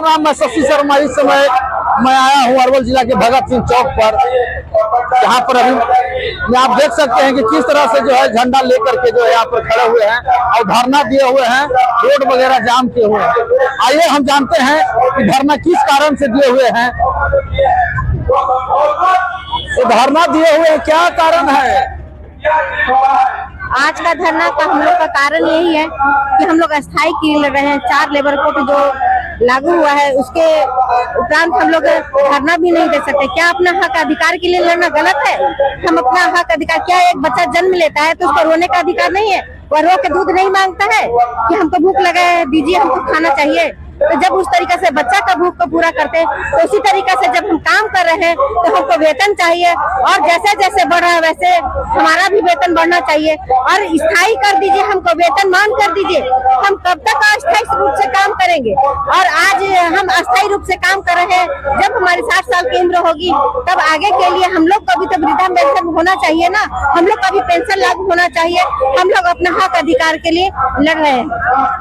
नमस्कार, नाम मैं शशि शर्मा। इस समय मैं आया हूँ अरवल जिला के भगत सिंह चौक पर, यहाँ पर अभी आप देख सकते हैं कि किस तरह से जो है झंडा लेकर के जो है यहाँ पर खड़े हुए हैं और धरना दिए हुए हैं, रोड वगैरह जाम किए हुए हैं। आइए हम जानते हैं कि धरना किस कारण से दिए हुए हैं। तो धरना दिए हुए क्या कारण है? आज का धरना का हम लोग का कारण यही है कि हम लोग अस्थायी के लिए लड़ रहे हैं। 4 लेबर कोड जो लागू हुआ है उसके उपरांत हम लोग धरना भी नहीं दे सकते। क्या अपना हक अधिकार के लिए लड़ना गलत है? हम अपना हक अधिकार, क्या एक बच्चा जन्म लेता है तो उसको रोने का अधिकार नहीं है? वह रो के दूध नहीं मांगता है कि हमको भूख लगा है, दीजिए, हमको खाना चाहिए। तो जब उस तरीके से बच्चा का भूख को पूरा करते हैं तो उसी तरीके से जब हम काम कर रहे हैं तो हमको वेतन चाहिए, और जैसे जैसे बढ़ रहा है वैसे हमारा भी वेतन बढ़ना चाहिए। और स्थायी कर दीजिए, हमको वेतन मान कर दीजिए। हम कब तक अस्थायी रूप से काम करेंगे? और आज हम अस्थायी रूप से काम कर रहे हैं। जब हमारी 60 साल की उम्र होगी तब आगे के लिए हम लोग को भी तो वृद्धा पेंशन होना चाहिए ना, हम लोग का भी पेंशन लागू होना चाहिए। हम लोग अपना हक अधिकार के लिए लड़ रहे हैं।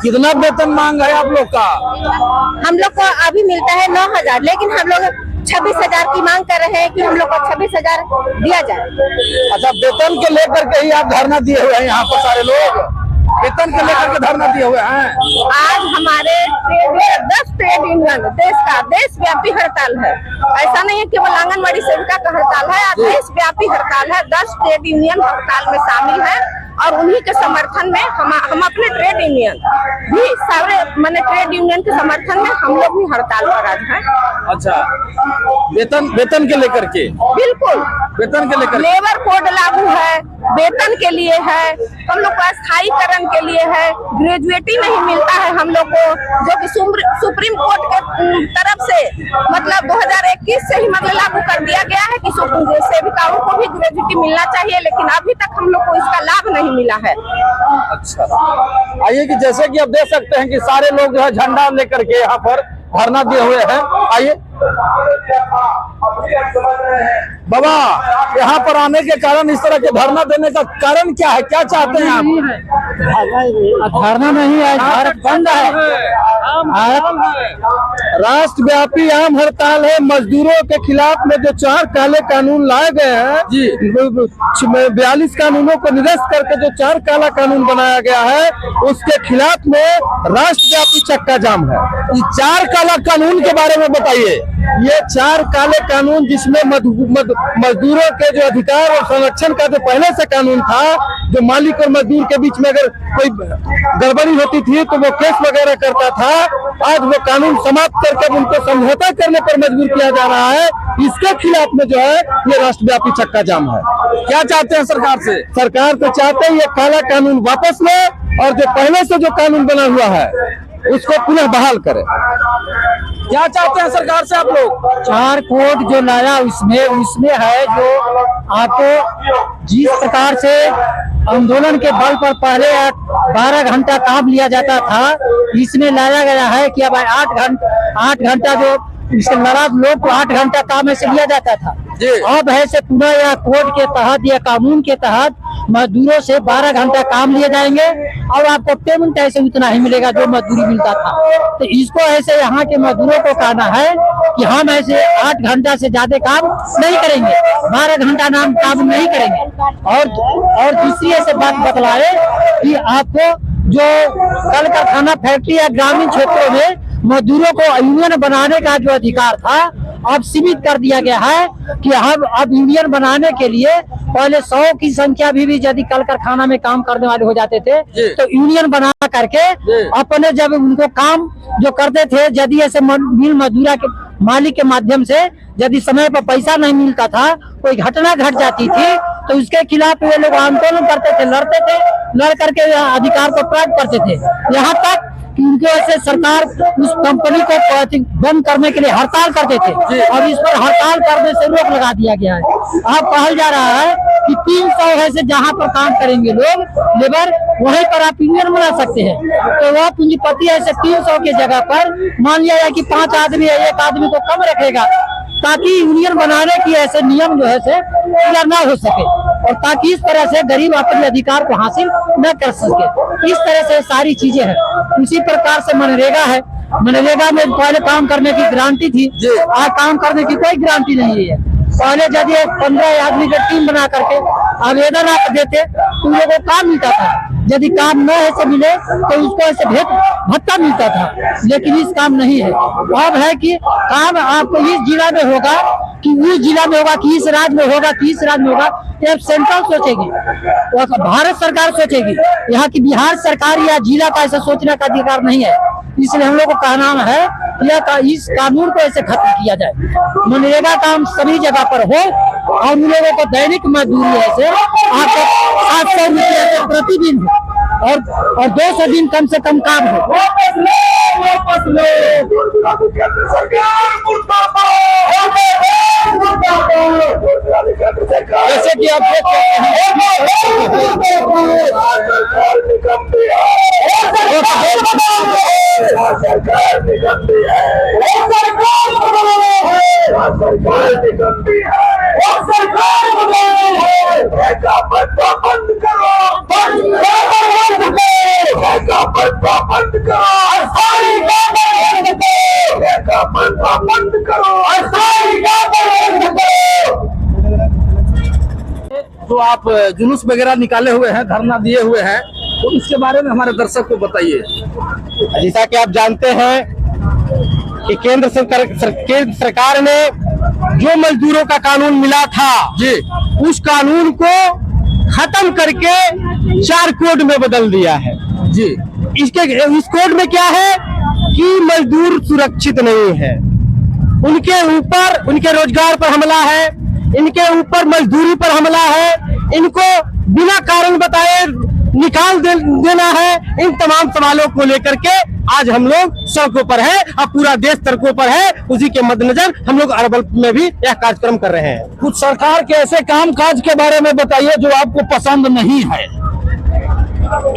कितना वेतन मांग है आप लोग का? हम लोग को अभी मिलता है 9,000, लेकिन हम लोग 26,000 की मांग कर रहे हैं कि हम लोग को 26,000 दिया जाए। अच्छा, वेतन के लेकर के ही आप धरना दिए हुए हैं? यहाँ पर सारे लोग वेतन के लेकर के धरना दिए हुए हैं। आज हमारे 10 ट्रेड यूनियन देशव्यापी हड़ताल है। ऐसा नहीं है कि वो आंगनबाड़ी सेविका का हड़ताल है, आज देशव्यापी हड़ताल है। 10 ट्रेड यूनियन हड़ताल में शामिल है और उन्हीं के समर्थन में हम अपने ट्रेड यूनियन भी सारे ट्रेड यूनियन के समर्थन में हम लोग भी हड़ताल पर आज हैं। अच्छा, वेतन के लेकर के? बिल्कुल, वेतन के लेकर लेबर कोड लागू है, वेतन के लिए है, हम लोग को स्थायीकरण के लिए है। ग्रेजुएटी नहीं मिलता है हम लोग को, जो कि सुप्रीम कोर्ट के तरफ से 2021 से ही लागू कर दिया गया है कि सेविकाओं को भी ग्रेजुएटी मिलना चाहिए, लेकिन अभी तक हम लोग को इसका लाभ नहीं मिला है। अच्छा, आइए कि जैसे कि आप देख सकते हैं कि सारे लोग जो है झंडा लेकर के यहाँ पर धरना दिए हुए हैं। आइए बाबा, यहाँ पर आने के कारण, इस तरह के धरना देने का कारण क्या है? क्या चाहते हैं आप? धरना नहीं है, भारत बंद है। राष्ट्रव्यापी आम हड़ताल है। मजदूरों के खिलाफ में जो 4 काले कानून लाए गए हैं जी, 42 कानूनों को निरस्त करके जो 4 काला कानून बनाया गया है उसके खिलाफ में राष्ट्रव्यापी चक्का जाम है। इस 4 काला कानून के बारे में बताइए। ये 4 काले कानून जिसमें मजदूरों के जो अधिकार और संरक्षण का जो पहले से कानून था, जो मालिक और मजदूर के बीच में अगर कोई गड़बड़ी होती थी तो वो केस वगैरह करता था, आज वो कानून समाप्त करके उनको समझौता करने पर मजबूर किया जा रहा है। इसके खिलाफ में जो है ये राष्ट्रव्यापी चक्का जाम है। क्या चाहते हैं सरकार से? सरकार तो चाहते हैं ये काला कानून वापस ले और जो पहले से जो कानून बना हुआ है उसको पुनः बहाल करें। क्या चाहते हैं सरकार से आप लोग? 4 कोड जो लाया उसमें है जो आपको जिस प्रकार से आंदोलन के बल पर पहले 12 घंटा काम लिया जाता था, इसमें लाया गया है कि अब 8 घंटा जो इससे नाराज लोग को 8 घंटा काम ऐसे लिया जाता था। अब है से पुनः यह कोड के तहत या कानून के तहत मजदूरों से 12 घंटा काम लिए जाएंगे और आपको पेमेंट ऐसे उतना ही मिलेगा जो मजदूरी मिलता था। तो इसको ऐसे यहाँ के मजदूरों को कहना है कि हम ऐसे 8 घंटा से ज्यादा काम नहीं करेंगे, 12 घंटा नाम काम नहीं करेंगे। और दूसरी ऐसे बात बतलाए कि आपको जो कल कारखाना फैक्ट्री या ग्रामीण क्षेत्रों में मजदूरों को यूनियन बनाने का जो अधिकार था अब सीमित कर दिया गया है कि हम अब यूनियन बनाने के लिए पहले 100 की संख्या भी यदि कल कारखाना में काम करने वाले हो जाते थे तो यूनियन बना करके अपने जब उनको काम जो करते थे, यदि ऐसे मिल मजदूरा के मालिक के माध्यम से यदि समय पर पैसा नहीं मिलता था, कोई घटना घट जाती थी तो उसके खिलाफ वे लोग आंदोलन करते थे, लड़ते थे, लड़ करके अधिकार को प्राप्त करते थे। यहाँ तक कि उनके वजह से सरकार उस कंपनी को बंद करने के लिए हड़ताल करते थे और इस पर हड़ताल करने से रोक लगा दिया गया है। अब कहा जा रहा है कि 300 है से जहाँ पर काम करेंगे लोग लेबर, वहीं पर आप यूनियन बना सकते हैं। तो वह पूंजीपति ऐसे 300 की जगह पर मान लिया जाए कि 5 आदमी है, 1 आदमी को कम रखेगा ताकि यूनियन बनाने की ऐसे नियम जो है से क्लियर ना हो सके और ताकि इस तरह से गरीब अपने अधिकार को हासिल न कर सके। इस तरह से सारी चीजें हैं। उसी प्रकार से मनरेगा है, मनरेगा में पहले काम करने की गारंटी थी, आज काम करने की कोई गारंटी नहीं है। पहले यदि 15 आदमी की टीम बना करके आवेदन आप देते तो उन लोगों को काम मिलता था, यदि काम न ऐसे मिले तो उसको ऐसे भत्ता मिलता था, लेकिन इस काम नहीं है। अब है कि काम आपको इस जिला में होगा कि उस जिला में होगा कि इस राज्य में होगा कि इस राज्य में होगा, ये सेंट्रल सोचेगी, भारत सरकार सोचेगी। यहाँ की बिहार सरकार या जिला का ऐसा सोचने का अधिकार नहीं है। इसलिए हम लोग को कहना है इस कानून को ऐसे खत्म किया जाए, मनरेगा काम सभी जगह पर हो और उन लोगों को दैनिक मजदूरी ऐसे आपको 700 रुपये प्रतिदिन हो और 200 दिन कम से कम काम हो। जैसे कि आप देख तो आप जुलूस वगैरह निकाले हुए हैं, धरना दिए हुए हैं, तो इसके बारे में हमारे दर्शक को बताइए। जैसा कि आप जानते हैं कि केंद्र सरकार ने जो मजदूरों का कानून मिला था जी, उस कानून को खत्म करके 4 कोड में बदल दिया है जी। इस कोड में क्या है कि मजदूर सुरक्षित नहीं है, उनके ऊपर उनके रोजगार पर हमला है, इनके ऊपर मजदूरी पर हमला है, इनको बिना कारण बताए निकाल देना है। इन तमाम सवालों को लेकर के आज हम लोग सड़कों पर हैं और पूरा देश सड़कों पर है। उसी के मद्देनजर हम लोग अरवल में भी यह कार्यक्रम कर रहे हैं। कुछ सरकार के ऐसे कामकाज के बारे में बताइए जो आपको पसंद नहीं है।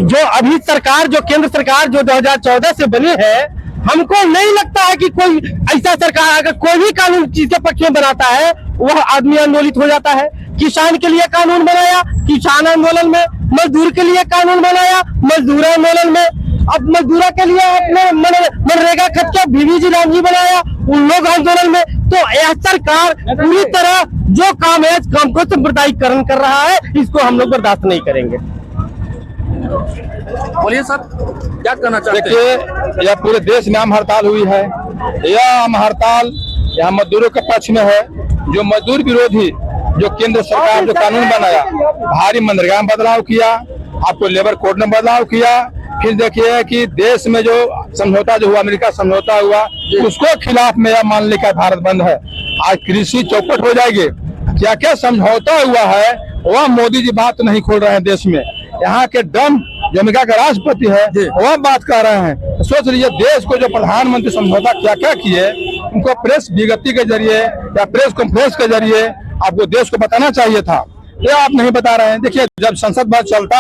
जो अभी सरकार, जो केंद्र सरकार जो 2014 से बनी है, हमको नहीं लगता है कि कोई ऐसा सरकार अगर कोई भी कानून चीज के पक्ष में बनाता है वह आदमी आंदोलित हो जाता है। किसान के लिए कानून बनाया, किसान आंदोलन में, मजदूर के लिए कानून बनाया, मजदूर आंदोलन में, अब मजदूरों के लिए अपने मनरेगा खर्चा बीबीजी राम जी बनाया, उन लोग आंदोलन में। तो यह सरकार पूरी तरह जो काम है, इस काम को सांप्रदायिकरण कर रहा है, इसको हम लोग बर्दाश्त नहीं करेंगे। बोलिए सर, क्या कहना चाहते हैं? देखिए, यह पूरे देश में आम हड़ताल हुई है। यह आम हड़ताल यहाँ मजदूरों के पक्ष में है। जो मजदूर विरोधी जो केंद्र सरकार जो कानून बनाया, भारी मनरेगा में बदलाव किया, आपको लेबर कोड में बदलाव किया, फिर देखिए कि देश में जो समझौता जो हुआ, अमेरिका समझौता हुआ, उसको खिलाफ में यह मान लिया भारत बंद है। आज कृषि चौपट हो जाएगी। क्या क्या समझौता हुआ है वह मोदी जी बात नहीं खोल रहे हैं देश में। यहाँ के डम जो अमेरिका का राष्ट्रपति है वह बात कर रहे हैं। तो सोच लीजिए देश को जो प्रधानमंत्री समझौता क्या क्या किए, उनको प्रेस विज्ञप्ति के जरिए या प्रेस कॉन्फ्रेंस के जरिए आपको देश को बताना चाहिए था, ये आप नहीं बता रहे हैं। देखिए, जब संसद चलता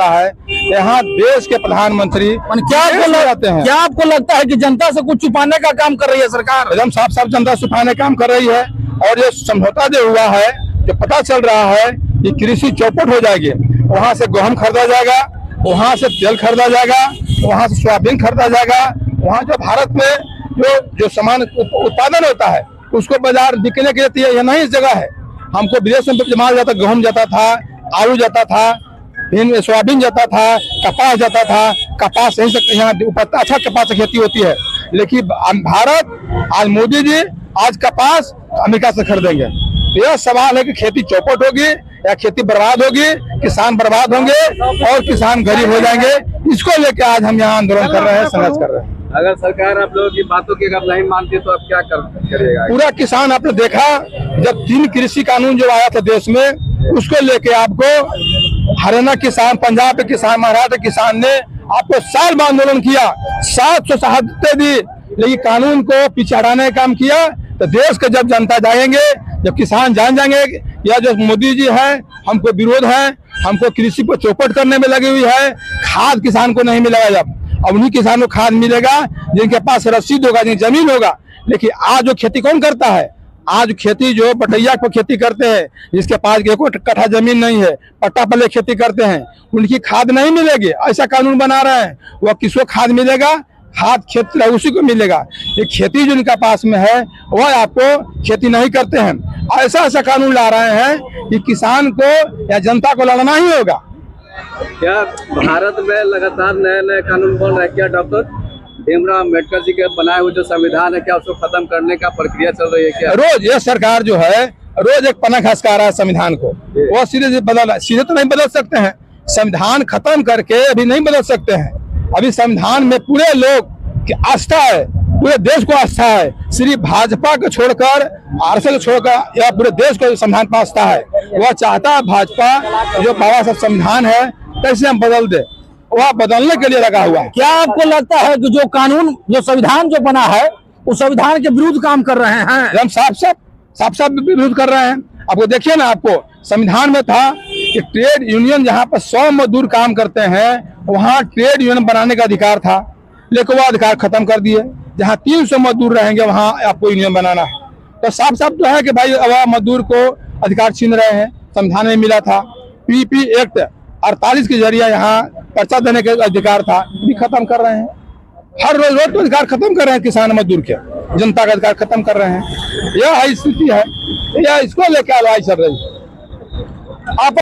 है, यहाँ देश के प्रधानमंत्री क्या आपको लगता है कि जनता से कुछ छुपाने का काम कर रही है सरकार? एकदम साफ साफ जनता छुपाने का काम कर रही है। और ये समझौता जो हुआ है, जो पता चल रहा है कि कृषि चौपट हो जाएगी, वहाँ से गेहूं खरीदा जाएगा, वहाँ से तेल खरीदा जाएगा, वहाँ से सोयाबीन खरीदा जाएगा, वहाँ जो भारत में जो सामान उत्पादन होता है उसको बाजार बिकने के लिए यह नहीं जगह है। हमको विदेश में जमाया जाता, गेहूं जाता था, आलू जाता था, फिर सोयाबीन जाता था, कपास जाता था। कपास यहीं से यहाँ अच्छा कपास की खेती होती है। लेकिन भारत आज मोदी जी आज कपास अमेरिका से खरीदेंगे। तो यह सवाल है कि खेती चौपट होगी या खेती बर्बाद होगी, किसान बर्बाद होंगे और किसान गरीब हो जाएंगे। इसको लेकर आज हम यहाँ आंदोलन कर रहे हैं, संघर्ष कर रहे हैं। अगर सरकार आप लोगों की बातों की अगर नहीं मानती तो आप क्या करिएगा? पूरा किसान आपने देखा, जब 3 कृषि कानून जो आया था देश में, उसको लेके आपको हरियाणा किसान, पंजाब के किसान, महाराष्ट्र किसान ने आपको साल में आंदोलन किया, 700 शहादतें दी, लेकिन कानून को पीछे हटाने का काम किया। तो देश के जब जनता जाएंगे, जब किसान जान जाएंगे या जो मोदी जी है हमको विरोध है, हमको कृषि को चौपट करने में लगी हुई है, खाद किसान को नहीं मिलेगा, जब अब उन्हीं किसानों को खाद मिलेगा जिनके पास रसीद होगा, जिनकी जमीन होगा। लेकिन आज जो खेती कौन करता है? आज खेती जो बटैया पर खेती करते हैं, जिसके पास 1 कट्ठा जमीन नहीं है, पट्टा पल्ले खेती करते हैं, उनकी खाद नहीं मिलेगी। ऐसा कानून बना रहे हैं। वह किसको खाद मिलेगा? खाद खेती है उसी को मिलेगा। ये खेती जो इनका पास में है वह आपको खेती नहीं करते हैं। ऐसा ऐसा कानून ला रहे हैं कि किसान को या जनता को लड़ना ही होगा। क्या भारत में लगातार नए नए कानून बन रहे हैं? क्या डॉक्टर भीमराव अम्बेडकर जी के बनाए हुए जो संविधान है क्या उसको खत्म करने का प्रक्रिया चल रही है क्या? रोज ये सरकार जो है रोज एक पन्ना खसका रहा है संविधान को। वो सीधे तो नहीं बदल सकते हैं, संविधान खत्म करके अभी नहीं बदल सकते हैं। अभी संविधान में पूरे लोग की आस्था है, पूरे देश को आस्था है। सिर्फ भाजपा को छोड़कर आरएसएस को छोड़कर या पूरे देश को संविधान पर आस्था है। वह चाहता है भाजपा जो बाबा साहब संविधान है कैसे हम बदल दे, वह बदलने के लिए लगा हुआ है। क्या आपको लगता है कि जो कानून जो संविधान जो बना है उस संविधान के विरुद्ध काम कर रहे हैं? हम साफ विरोध कर रहे हैं। आपको देखिए ना, आपको संविधान में था कि ट्रेड यूनियन जहाँ पर 100 मजदूर काम करते हैं वहाँ ट्रेड यूनियन बनाने का अधिकार था, लेकिन वो अधिकार खत्म कर दिए। जहाँ 300 मजदूर रहेंगे वहाँ आपको यूनियन बनाना है। तो साफ तो है कि भाई अब मजदूर को अधिकार छीन रहे हैं। संविधान में मिला था पीपी एक्ट 48 के जरिए यहाँ पर्चा देने का अधिकार था, भी खत्म कर रहे हैं। हर रोज तो अधिकार खत्म कर रहे हैं, किसान मजदूर के, जनता का अधिकार खत्म कर रहे हैं। यह स्थिति है, यह इसको लेकर आवाज चल रही है। आप